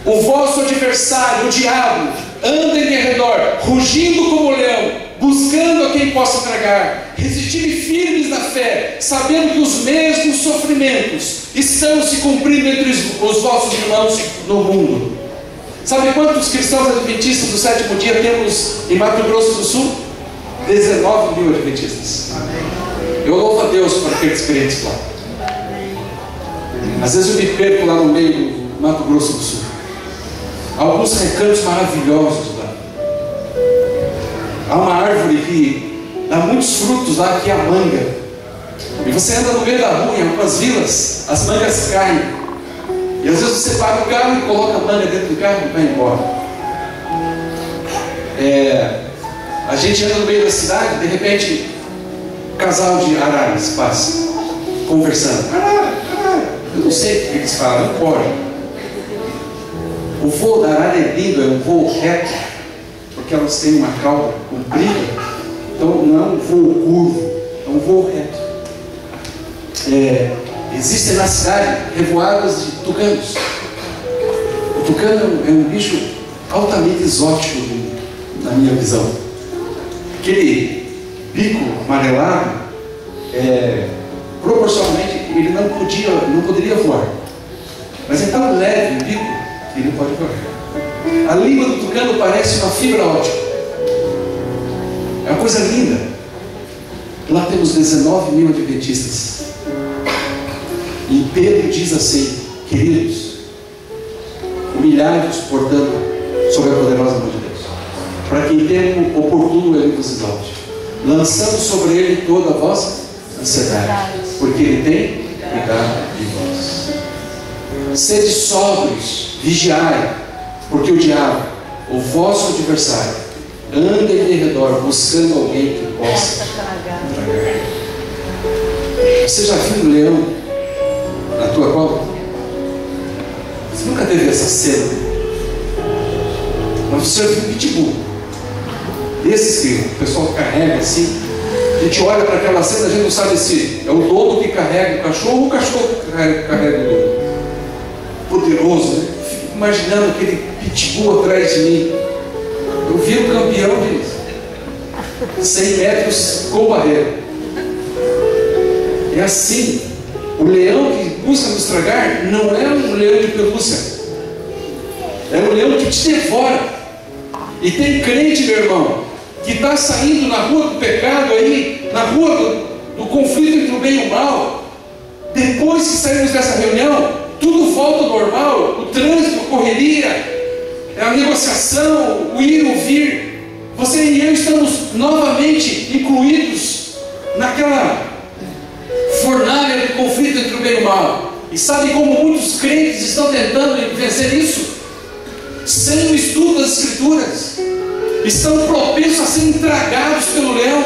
o vosso adversário, o diabo, anda em redor, rugindo como leão, buscando a quem possa tragar. Resistirem firmes na fé, sabendo que os mesmos sofrimentos estão se cumprindo entre os vossos irmãos no mundo. Sabe quantos cristãos adventistas do sétimo dia temos em Mato Grosso do Sul? 19 mil adventistas. Eu louvo a Deus por aqueles crentes lá. Às vezes eu me perco lá no meio do Mato Grosso do Sul. Há alguns recantos maravilhosos lá. Há uma árvore que dá muitos frutos lá, que é a manga. E você anda no meio da rua, em algumas vilas, as mangas caem. E às vezes você paga o carro e coloca a manga dentro do carro e vai embora. A gente anda no meio da cidade, de repente, um casal de araras passa, conversando. Eu não sei o que eles falam, não pode. O voo da arara é lindo, é um voo reto, porque elas têm uma cauda comprida. Então não é um voo curvo, é um voo reto. Existem na cidade revoadas de tucanos. O tucano é um bicho altamente exótico na minha visão. Aquele bico amarelado, proporcionalmente ele não poderia voar. Mas é tão leve o bico que ele pode voar. A língua do tucano parece uma fibra ótica. É uma coisa linda. Lá temos 19 mil adventistas. E Pedro diz assim: queridos, humilhai-vos, portanto, sob a poderosa mão de Deus, para que em tempo oportuno ele vos exalte, lançando sobre ele toda a vossa ansiedade, porque ele tem cuidado de vós. Sede sóbrios, vigiai, porque o diabo, o vosso adversário, anda em redor buscando alguém que possa tragar. Você já viu um leão na tua cola? Você nunca teve essa cena? Mas você já viu um pitbull desses que o pessoal carrega assim. A gente olha para aquela cena, a gente não sabe se é o dono que carrega o cachorro ou o cachorro que carrega o dono. Poderoso, né? Fico imaginando aquele pitbull atrás de mim. Eu vi o campeão de 100 metros com barreira. É assim. O leão que busca nos tragar não é um leão de pelúcia, é um leão que te devora. E tem crente, meu irmão, que está saindo na rua do pecado aí, na rua do conflito entre o bem e o mal. Depois que saímos dessa reunião, tudo volta ao normal. O trânsito, a correria, a negociação, o ir e o vir. Você e eu estamos novamente incluídos naquela fornalha do conflito entre o bem e o mal. E sabe como muitos crentes estão tentando vencer isso? Sem o estudo das Escrituras. Estão propensos a serem tragados pelo leão.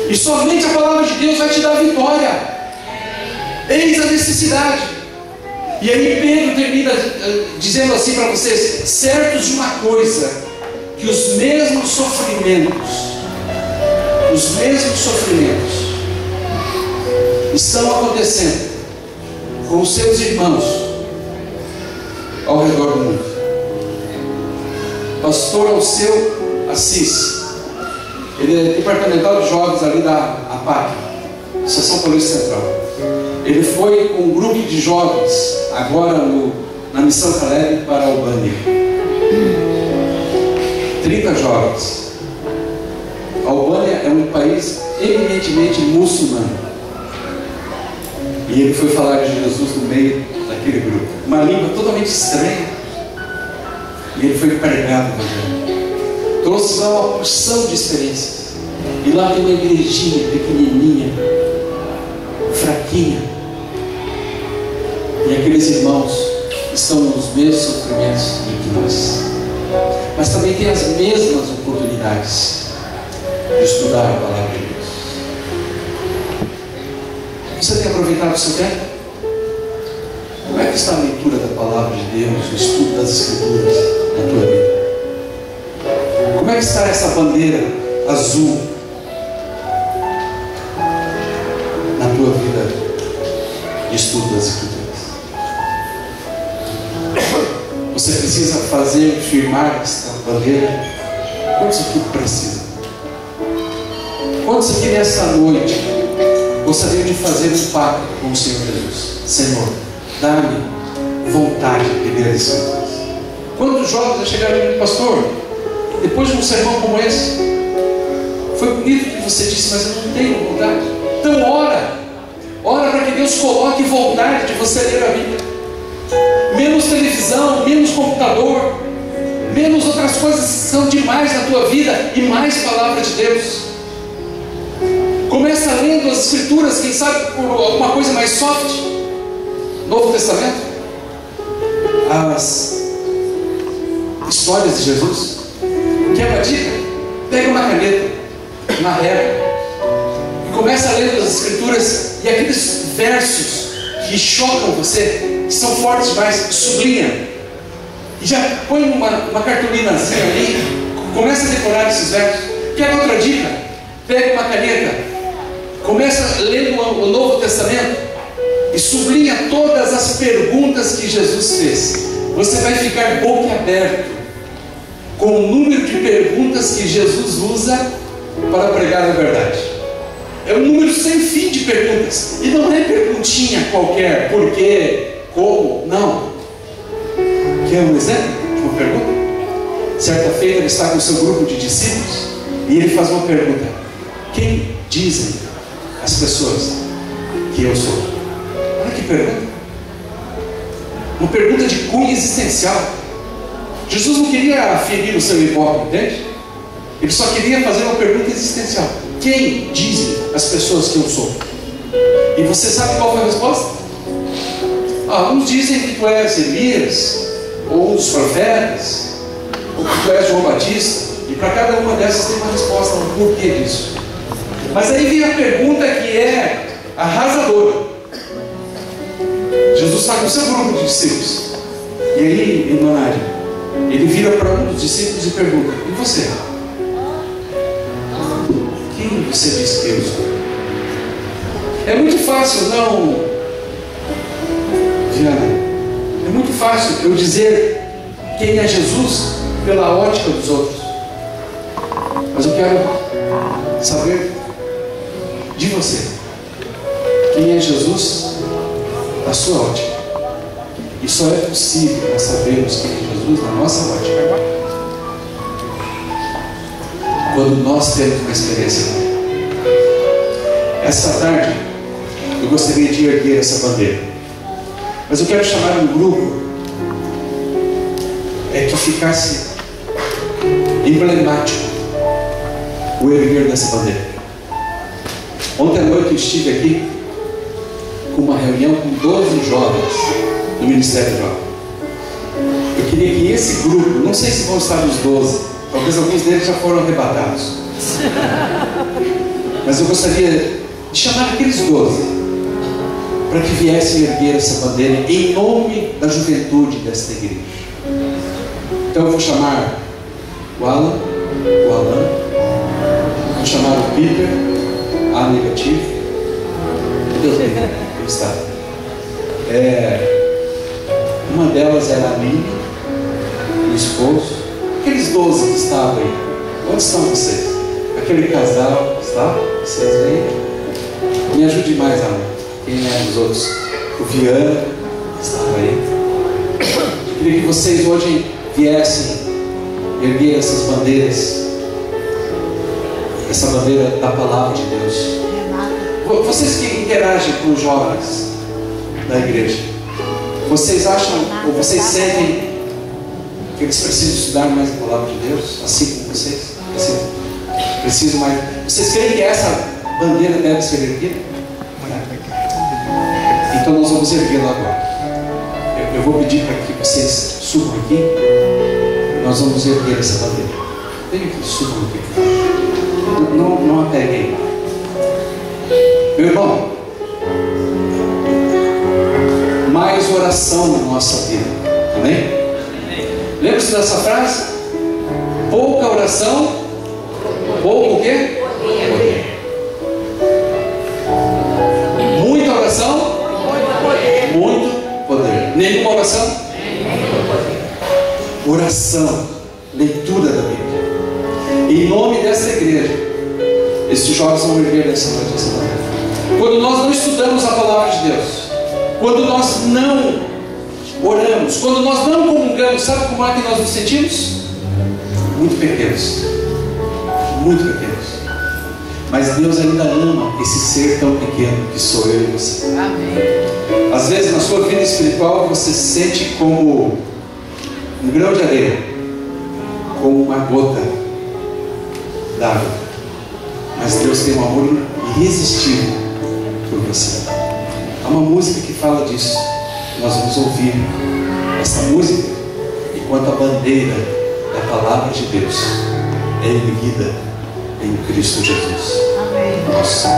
E somente a palavra de Deus vai te dar vitória. Eis a necessidade. E aí Pedro termina dizendo assim para vocês: certos de uma coisa, que os mesmos sofrimentos estão acontecendo com os seus irmãos ao redor do mundo. Pastor Alceu Assis, ele é departamental de jovens ali da APAC, Associação Paulista Central. Ele foi com um grupo de jovens agora na missão Caleb para a Albânia. 30 jovens. A Albânia é um país eminentemente muçulmano. E ele foi falar de Jesus no meio daquele grupo. Uma língua totalmente estranha. E ele foi pregado no Evangelho. Trouxe lá uma porção de experiências. E lá tem uma igrejinha pequenininha, fraquinha. E aqueles irmãos estão nos mesmos sofrimentos que nós. Mas também tem as mesmas oportunidades de estudar a palavra de Deus. Você tem aproveitado o seu tempo? Como é que está a leitura da palavra de Deus, o estudo das Escrituras na tua vida? Como é que está essa bandeira azul na tua vida de estudo das Escrituras? Você precisa fazer, firmar esta bandeira? Quantos aqui precisam? Quantos aqui nessa noite gostariam de fazer um pacto com o Senhor Jesus? Senhor, dá-me vontade de ler as Escrituras. Quantos jovens já chegaram e pastor, depois de um sermão como esse, foi bonito o que você disse, mas eu não tenho vontade. Então ora para que Deus coloque vontade de você ler a Bíblia. Menos televisão, menos computador, menos outras coisas que são demais na tua vida e mais palavra de Deus. Começa lendo as Escrituras, quem sabe por alguma coisa mais soft. Novo Testamento, as histórias de Jesus. Quer uma dica? Pega uma caneta, uma régua, e começa a ler as Escrituras, e aqueles versos que chocam você, que são fortes demais, sublinha. E já põe uma cartolinazinha ali, começa a decorar esses versos. Quer outra dica? Pega uma caneta, começa lendo o Novo Testamento e sublinha todas as perguntas que Jesus fez. Você vai ficar boquiaberto com o número de perguntas que Jesus usa para pregar a verdade. É um número sem fim de perguntas. E não é perguntinha qualquer, por quê, como, não. Quer um exemplo de uma pergunta? Certa feita ele está com o seu grupo de discípulos e ele faz uma pergunta: quem dizem as pessoas que eu sou? Olha que pergunta. Uma pergunta de cunho existencial. Jesus não queria ferir o seu hipócrita, entende? Ele só queria fazer uma pergunta existencial: quem dizem as pessoas que eu sou? E você sabe qual foi a resposta? Uns dizem que tu és Elias, ou um dos profetas, ou que tu és João Batista. E para cada uma dessas tem uma resposta, um porquê disso. Mas aí vem a pergunta que é arrasadora. Jesus está com o seu grupo de discípulos. E aí, irmã Nádia, ele vira para um dos discípulos e pergunta: e você? Quem você diz que eu sou? É muito fácil, não, Diana? É muito fácil eu dizer quem é Jesus pela ótica dos outros. Mas eu quero saber de você. Quem é Jesus da sua ótica? E só é possível nós sabermos quem é Jesus na nossa ótica quando nós temos uma experiência com Ele. Essa tarde eu gostaria de erguer essa bandeira, mas eu quero chamar um grupo que ficasse emblemático o erguer dessa bandeira. Ontem à noite eu estive aqui com uma reunião com 12 jovens do Ministério Jovem. Eu queria que esse grupo, não sei se vão estar os 12, talvez alguns deles já foram arrebatados, mas eu gostaria de chamar aqueles 12 para que viessem erguer essa bandeira em nome da juventude desta igreja. Então eu vou chamar o Alan, vou chamar o Peter, A negativo. Deus me livre, está. Uma delas era a Mimi, o esposo. Aqueles 12 que estavam aí, onde estão vocês? Aquele casal, está? Vocês aí? Me ajude mais, Alan. Quem é os outros? O Viana estava aí. Eu queria que vocês hoje viessem erguer essas bandeiras, essa bandeira da palavra de Deus. Vocês que interagem com os jovens da igreja, vocês acham, ou vocês sentem que eles precisam estudar mais a palavra de Deus, assim como vocês? Precisam mais. Vocês creem que essa bandeira deve ser erguida? Então nós vamos erguê-la agora. Eu vou pedir para que vocês subam aqui. Nós vamos erguer essa bandeira. Venham aqui, subam aqui. Não apeguem. Meu irmão, mais oração na nossa vida. Amém? Lembra-se dessa frase? Pouca oração, pouco o quê? Poder. Muita oração, muito poder. Nenhuma oração? Oração, leitura da Bíblia. Em nome dessa igreja, esses jovens vão erguer nessa noite essa bandeira. Quando nós não estudamos a palavra de Deus, quando nós não oramos, quando nós não comungamos, sabe como é que nós nos sentimos? Muito pequenos. Muito pequenos. Mas Deus ainda ama esse ser tão pequeno que sou eu e você. Amém. Às vezes na sua vida espiritual você se sente como um grão de areia, como uma gota d'água. Mas Deus tem um amor irresistível por você. Há uma música que fala disso. Nós vamos ouvir essa música enquanto a bandeira da palavra de Deus é erguida em Cristo Jesus. Amém. Nossa.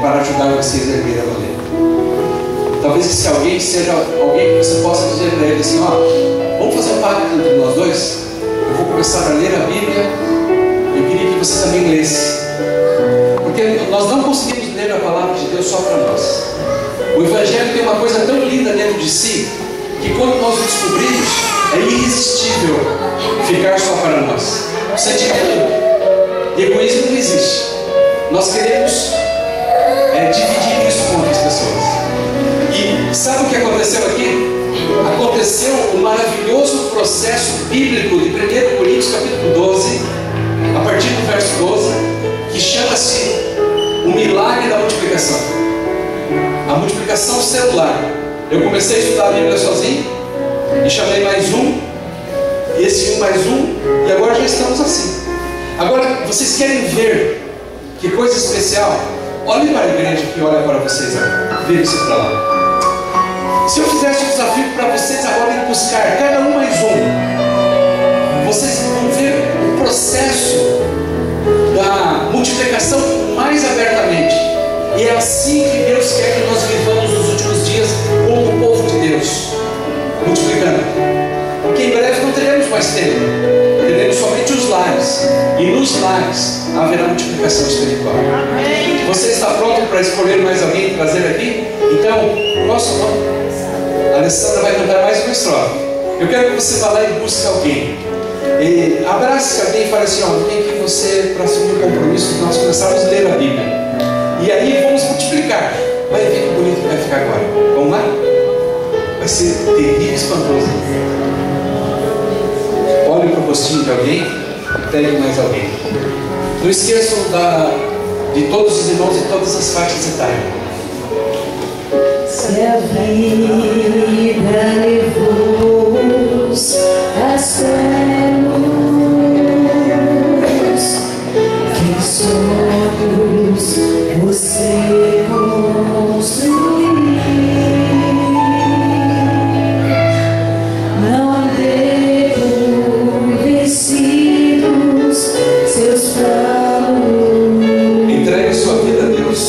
Para ajudar vocês a erguer a bandeira. Talvez esse alguém seja alguém que você possa dizer para ele assim: ó, vamos fazer um pacto entre nós dois. Eu vou começar a ler a Bíblia. Eu queria que você também lesse, porque nós não conseguimos ler a palavra de Deus só para nós. O Evangelho tem uma coisa tão linda dentro de si, que quando nós o descobrimos, é irresistível ficar só para nós. O sentimento de egoísmo não existe. Nós queremos dividir isso com outras pessoas. E sabe o que aconteceu aqui? Aconteceu um maravilhoso processo bíblico de 1 Coríntios capítulo 12, a partir do verso 12, que chama-se o milagre da multiplicação. A multiplicação celular. Eu comecei a estudar a Bíblia sozinho, e chamei mais um, e esse um mais um, e agora já estamos assim. Agora, vocês querem ver que coisa especial? Olhem para a igreja que olha para vocês agora. Vire-se para lá. Se eu fizesse um desafio para vocês agora em buscar cada um mais um, vocês vão ver o processo da multiplicação mais abertamente. E é assim que Deus quer que nós vivamos nos últimos dias como o povo de Deus, multiplicando. Porque em breve não teremos mais tempo, teremos somente os lares, e nos lares haverá multiplicação espiritual. Amém. Você está pronto para escolher mais alguém e trazer aqui? Então, qual é o seu nome? A Alessandra vai cantar mais uma estrofe. Eu quero que você vá lá e busque alguém. E abrace alguém e fale assim: ó, vem aqui você para assumir o compromisso de nós começarmos a ler a Bíblia. E aí vamos multiplicar. Vai ver que bonito que vai ficar agora. Vamos lá? Vai ser terrível e espantoso. Olhe para o rostinho de alguém e pegue mais alguém. Não esqueçam de todos os irmãos e todas as faixas etárias. Se a vida levou-os a céus, que sonhos você construiu, não devo vencidos seus planos. Entregue sua vida a Deus.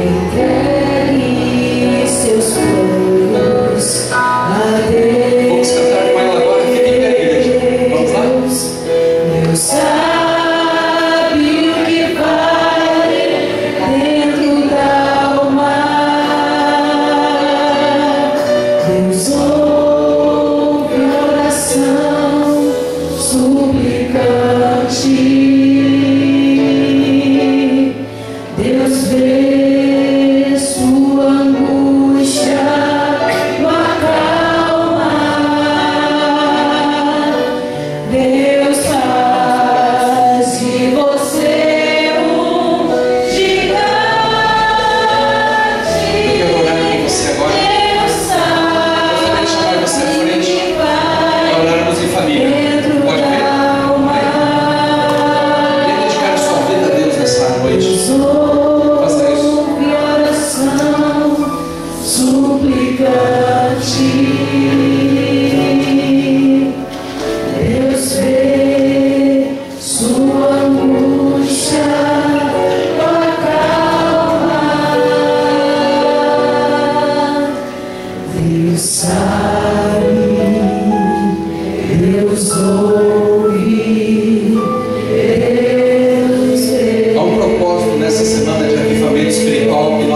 Entregue seus planos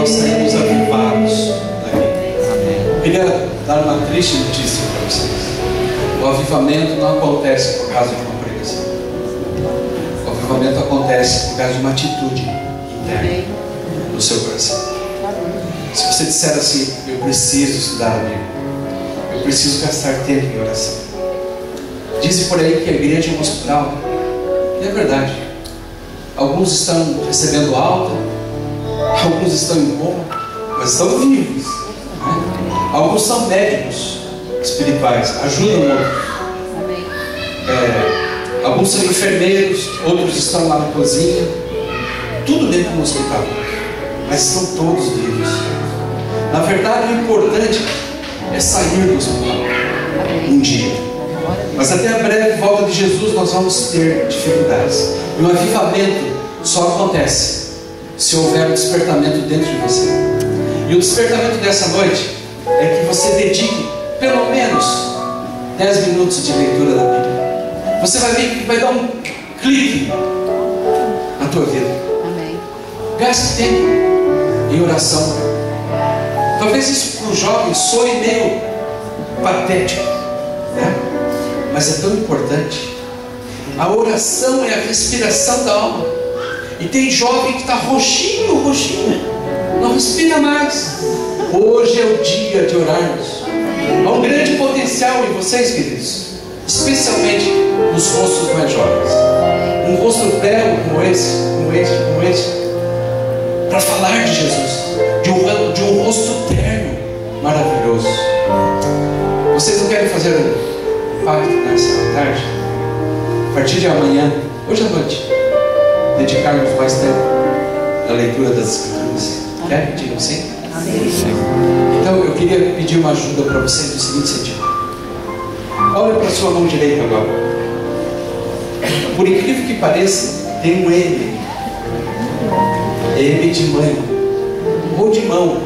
nós saímos avivados daqui. Eu queria dar uma triste notícia para vocês. O avivamento não acontece por causa de uma pregação. O avivamento acontece por causa de uma atitude interna no seu coração. Se você disser assim: eu preciso estudar a Bíblia, eu preciso gastar tempo em oração. Dizem por aí que a igreja é um hospital. E é verdade. Alguns estão recebendo alta, alguns estão em coma, mas estão vivos, né? Alguns são médicos espirituais, ajudam outros. Alguns são enfermeiros, outros estão lá na cozinha. Tudo dentro do hospital, mas estão todos vivos. Na verdade, o importante é sair do hospital um dia. Mas até a breve volta de Jesus nós vamos ter dificuldades. E o avivamento só acontece se houver um despertamento dentro de você. E o despertamento dessa noite é que você dedique pelo menos 10 minutos de leitura da Bíblia. Você vai ver que vai dar um clique na tua vida. Amém. Gaste tempo em oração. Talvez isso para o jovem soe meio patético, né? Mas é tão importante. A oração é a respiração da alma. E tem jovem que está roxinho, não respira mais. Hoje é o dia de orarmos. Há um grande potencial em vocês, queridos, especialmente nos rostos mais jovens. Um rosto belo como esse, para falar de Jesus, de um rosto terno, maravilhoso. Vocês não querem fazer um pacto nessa tarde? A partir de amanhã, hoje à noite, dedicarmos mais tempo à leitura das Escrituras. Querem? Digam sim? Amém. Então eu queria pedir uma ajuda para vocês no seguinte sentido. Olha para a sua mão direita agora. Por incrível que pareça, tem um M. M de mãe ou de mão.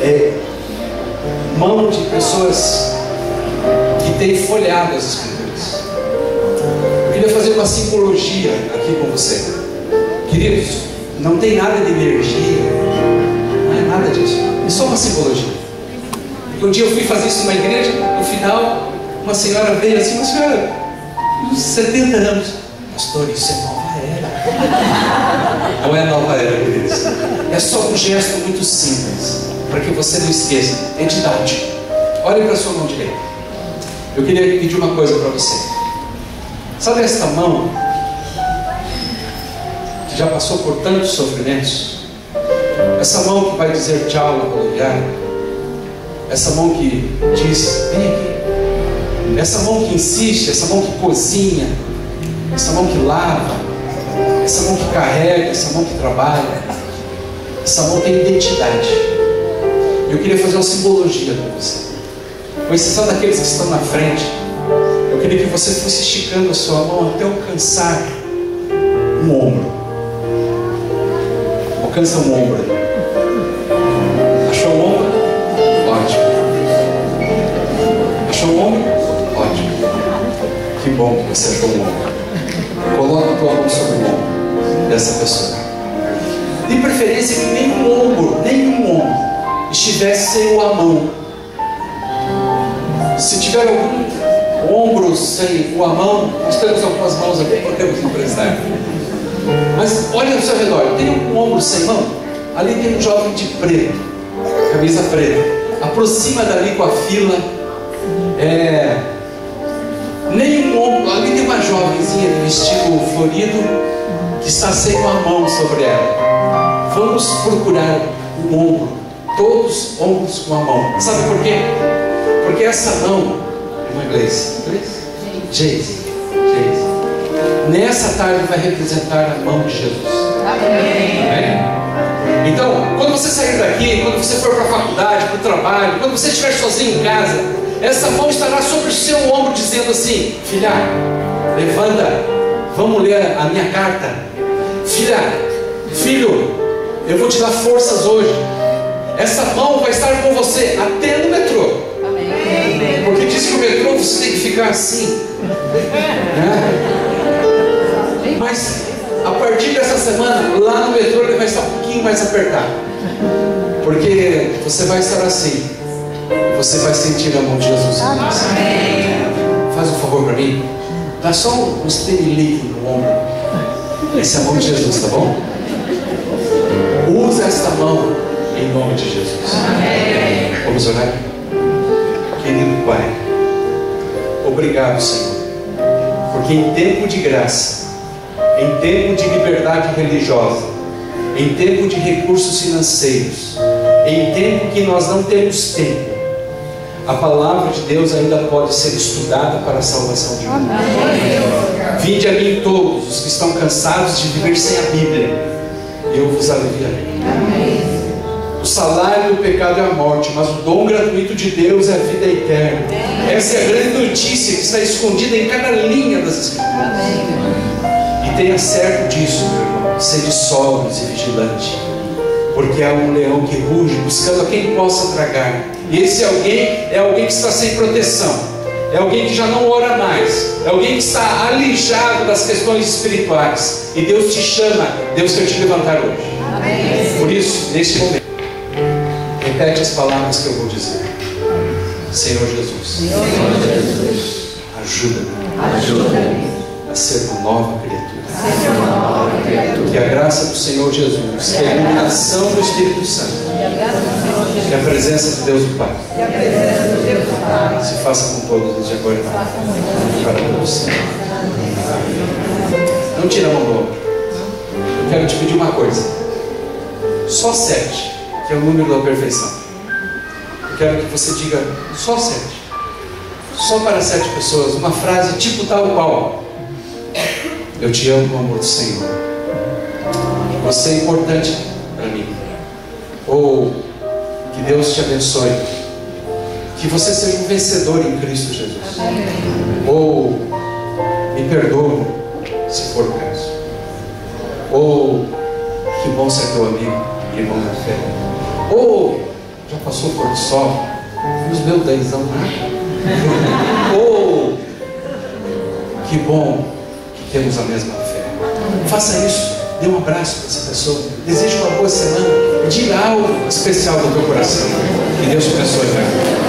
É mão de pessoas que têm folhado as Escrituras. Eu queria fazer uma simbologia aqui com você. Queridos, não tem nada de energia, não é nada disso, é só uma simbologia. Porque um dia eu fui fazer isso numa igreja, no final, uma senhora veio assim: uma senhora, uns 70 anos, pastor, isso é nova era. Não é nova era, queridos. É só um gesto muito simples, para que você não esqueça, é didático. Olhe para a sua mão direita. Eu queria pedir uma coisa para você. Sabe esta mão que já passou por tantos sofrimentos? Essa mão que vai dizer tchau na rodoviária? Essa mão que diz: vem aqui. Essa mão que insiste, essa mão que cozinha, essa mão que lava, essa mão que carrega, essa mão que trabalha. Essa mão tem identidade. Eu queria fazer uma simbologia com você. Com exceção daqueles que estão na frente, eu queria que você fosse esticando a sua mão até alcançar um ombro. Alcança um ombro aí. Achou o ombro? Ótimo. Achou o ombro? Ótimo. Que bom que você achou o ombro. Coloca a tua mão sobre o ombro dessa pessoa. De preferência que nenhum ombro estivesse sem a mão. Se tiver algum ombro sem a mão, nós temos algumas mãos aqui, podemos emprestar. Mas olha ao seu redor, tem um ombro sem mão? Ali tem um jovem de preto, camisa preta. Aproxima dali com a fila. Nenhum ombro. Ali tem uma jovenzinha de vestido florido que está sem uma mão sobre ela. Vamos procurar um ombro, todos ombros com a mão. Sabe por quê? Porque essa mão, em inglês, Jace, nessa tarde vai representar a mão de Jesus. Amém? Então, quando você sair daqui, quando você for para a faculdade, para o trabalho, quando você estiver sozinho em casa, essa mão estará sobre o seu ombro dizendo assim: filha, levanta, vamos ler a minha carta. Filha, filho, eu vou te dar forças hoje. Essa mão vai estar com você até no metrô. Amém. Porque diz que o metrô você tem que ficar assim, né? Mas a partir dessa semana, lá no metrô ele vai estar um pouquinho mais apertado. Porque você vai estar assim. Você vai sentir a mão de Jesus em você. Faz um favor para mim. Dá só um estemilico no ombro. Essa é a mão de Jesus, tá bom? Usa esta mão em nome de Jesus. Vamos orar? Querido Pai, obrigado, Senhor, porque em tempo de graça, em tempo de liberdade religiosa, em tempo de recursos financeiros, em tempo que nós não temos tempo, a palavra de Deus ainda pode ser estudada para a salvação de muitos. Vinde a mim todos os que estão cansados de viver sem a Bíblia, e eu vos aliviarei. O salário do pecado é a morte, mas o dom gratuito de Deus é a vida eterna. Essa é a grande notícia que está escondida em cada linha das Escrituras. E tenha certo disso, meu irmão. Sede sóbrios e vigilantes, porque há um leão que ruge buscando a quem possa tragar. E esse alguém é alguém que está sem proteção, é alguém que já não ora mais, é alguém que está alijado das questões espirituais. E Deus te chama, Deus quer te levantar hoje. Por isso, neste momento, repete as palavras que eu vou dizer. Senhor Jesus, ajuda-me a ser uma nova criatura. Que a graça do Senhor Jesus, que a iluminação do Espírito Santo, que a presença de Deus do Pai se faça com todos desde agora para todos. Não tira a mão do ombro. Eu quero te pedir uma coisa. Só 7, que é o número da perfeição. Eu quero que você diga só 7. Só para 7 pessoas. Uma frase tipo tal qual: eu te amo com o amor do Senhor. Você é importante para mim. Ou que Deus te abençoe. Que você seja um vencedor em Cristo Jesus. Ou me perdoe, se for o caso. Ou que bom ser teu amigo, irmão da fé. Ou já passou o pôr do sol e os meus dentes não nada. Ou que bom que temos a mesma fé. Faça isso. Dê um abraço para essa pessoa. Deseje uma boa semana. Diga algo especial do teu coração. Que Deus te abençoe.